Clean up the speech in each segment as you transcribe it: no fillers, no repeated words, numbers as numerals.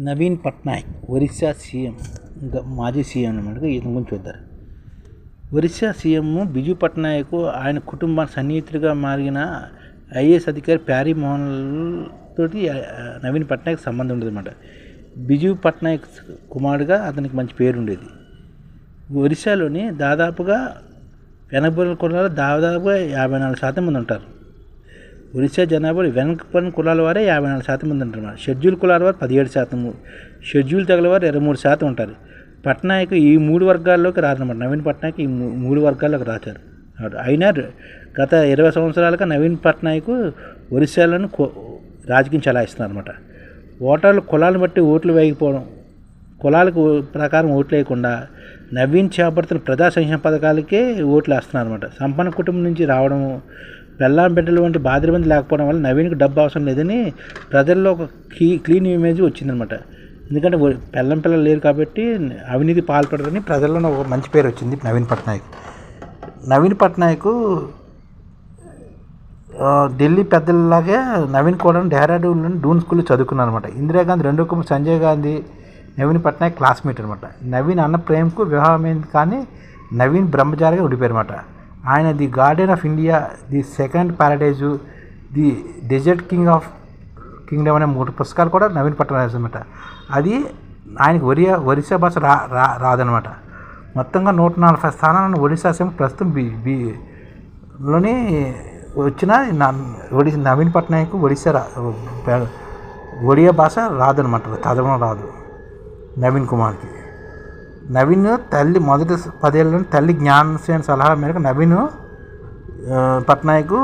Naveen Patnaik Orissa CM, ఇంకా మాజీ CM అన్నమాట. ఇతని గురించి చూద్దారు. ఒరిస్సా సీఎం బిజు పట్నాయక్ ఆయన కుటుంబానికి సన్నిహితుడిగా మారిన ఐఏఎస్ అధికారి ప్యారీ మోహన్ తోటి నవీన్ పట్నాయక్ సంబంధం ఉండేదన్నమాట. బిజు పట్నాయక్ కుమారుడుగా అతనికి మంచి పేరు ఉండేది. ఒరిస్సాలోని దాదాపుగా వెనకబడిన కులాలు దాదాపుగా 54% మంది ఉంటారు. ఒరిస్సా జనాభాలో వెనకబడిన కులాల వారే 54% మంది ఉంటారు. షెడ్యూల్ కులాల వారు 17%, షెడ్యూల్ తెగల వారు 23% ఉంటారు. పట్నాయక్ ఈ 3 వర్గాల్లోకి రాదన్నమాట. నవీన్ పట్నాయక్ ఈ 3 వర్గాల్లోకి రాచారు. అయినా గత 20 సంవత్సరాలుగా నవీన్ పట్నాయక్ ఒరిస్సాలను రాజకీయం చలాయిస్తున్నారు అనమాట. ఓటర్లు కులాలను బట్టి ఓట్లు వేయకపోవడం, కులాలకు ప్రకారం ఓట్లు వేయకుండా నవీన్ చేపడుతున్న ప్రజా సంక్షేమ పథకాలకే ఓట్లు వేస్తున్నారు అనమాట. సంపన్న కుటుంబం నుంచి రావడము, పెళ్ళాం బిడ్డలు వంటి బాధ్యబంది లేకపోవడం వల్ల నవీన్కి డబ్బు అవసరం లేదని ప్రజల్లో ఒక క్లీన్ ఇమేజ్ వచ్చిందనమాట. ఎందుకంటే పెళ్ళం పిల్లలు లేరు కాబట్టి అవినీతి పాల్పడదని ప్రజల్లో ఒక మంచి పేరు వచ్చింది నవీన్ పట్నాయక్. నవీన్ పట్నాయక్ ఢిల్లీ పెద్దలాగే నవీన్ కూడా డెహ్రాడూన్లోని డూన్ స్కూల్లో చదువుకున్నాను అనమాట. ఇందిరాగాంధీ రెండో కుమారుడు సంజయ్ గాంధీ నవీన్ పట్నాయక్ క్లాస్మేట్ అనమాట. నవీన్ అన్న ప్రేమకు వివాహమైంది, కానీ నవీన్ బ్రహ్మచారిగా ఉండిపోయారు అనమాట. ఆయన the garden of India, the second paradise, the desert kingdom అనే 3 పుస్తకాలు కూడా నవీన్ పట్నాయక్ అనమాట. అది ఆయనకి ఒరిస్సా భాష రాదనమాట. మొత్తంగా 140 స్థానాలను ఒడిశా అసెంబ్లీ ప్రస్తుతం లోని వచ్చిన నవీన్ పట్నాయక్ ఒడియా భాష రాదనమాట, చదవడం రాదు నవీన్ కుమార్కి. నవీన్ తల్లి మొదటి 10 ఏళ్ళలో తల్లి జ్ఞానసేన సలహా మేరకు నవీన్ పట్నాయక్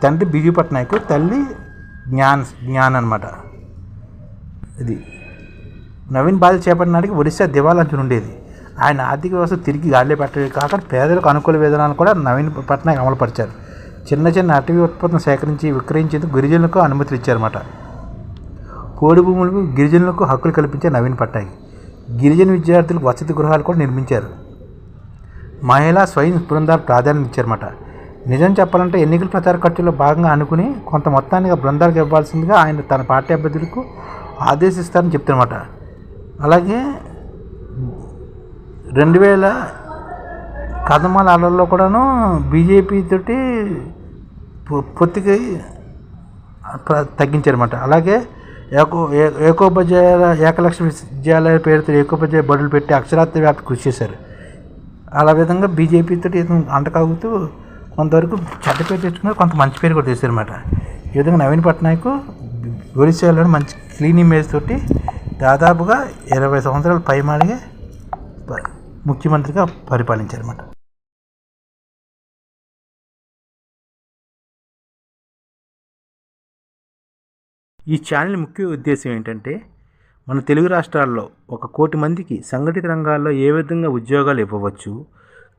తండ్రి బిజు పట్నాయక్, తల్లి జ్ఞాన్ అనమాట. ఇది నవీన్ బాధ్యత చేపట్టిన నాటికి ఒడిశా దివాళంచుని ఉండేది. ఆయన ఆర్థిక వ్యవస్థ తిరిగి గాడిలో పెట్టడమే కాక పేదలకు అనుకూల విధానాలు కూడా నవీన్ పట్నాయక్ అమలుపరిచారు. చిన్న అటవీ ఉత్పత్తులను సేకరించి విక్రయించేందుకు గిరిజనులకు అనుమతులు ఇచ్చారన్నమాట. పోడు భూములకు గిరిజనులకు హక్కులు కల్పించారు నవీన్ పట్నాయక్. గిరిజన విద్యార్థులకు వసతి గృహాలు కూడా నిర్మించారు. మహిళా స్వయం బృందాలు ప్రాధాన్యత ఇచ్చారన్నమాట. నిజం చెప్పాలంటే ఎన్నికల ప్రచార ఖర్చుల్లో భాగంగా అనుకుని కొంత మొత్తాన్ని బృందాలకు ఇవ్వాల్సిందిగా ఆయన తన పార్టీ అభ్యర్థులకు ఆదేశిస్తారని చెప్తారన్నమాట. అలాగే 2000 కదమాల అలల్లో కూడాను బీజేపీ తోటి పొత్తుకి తగ్గించారన్నమాట. అలాగే ఏకలక్ష విద్యాలయ పేరుతో ఏకోపాధ్యాయ బడులు పెట్టి అక్షరాస్యత వ్యాప్తి కృషి చేశారు. అలా విధంగా బీజేపీ తోటి అంటకాగుతూ కొంతవరకు చెడ్డ పేరు తెచ్చుకున్నారు, కొంత మంచి పేరు కూడా తెచ్చారన్నమాట. ఈ విధంగా నవీన్ పట్నాయక్ ఒడిశాలో మంచి క్లీన్ ఇమేజ్ తోటి దాదాపుగా 20 సంవత్సరాల పైమాలిగా ముఖ్యమంత్రిగా పరిపాలించారన్నమాట. ఈ ఛానల్ ముఖ్య ఉద్దేశం ఏంటంటే, మన తెలుగు రాష్ట్రాల్లో 1 కోటి మందికి సంఘటిత రంగాల్లో ఏ విధంగా ఉద్యోగాలు ఇవ్వవచ్చు,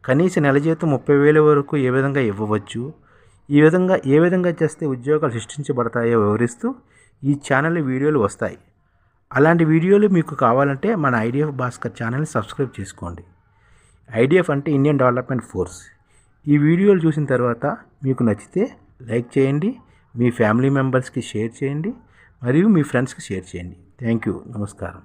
కనీస నెల జీతం 30,000 వరకు ఏ విధంగా ఇవ్వవచ్చు, ఏ విధంగా చేస్తే ఉద్యోగాలు సృష్టించబడతాయో వివరిస్తూ ఈ ఛానల్ వీడియోలు వస్తాయి. అలాంటి వీడియోలు మీకు కావాలంటే మన ఐడిఎఫ్ భాస్కర్ ఛానల్ని సబ్స్క్రైబ్ చేసుకోండి. ఐడిఎఫ్ అంటే ఇండియన్ డెవలప్మెంట్ ఫోర్స్. ఈ వీడియోలు చూసిన తర్వాత మీకు నచ్చితే లైక్ చేయండి, మీ ఫ్యామిలీ మెంబర్స్కి షేర్ చేయండి, మరియు మీ ఫ్రెండ్స్కి షేర్ చేయండి. Thank you. నమస్కారం.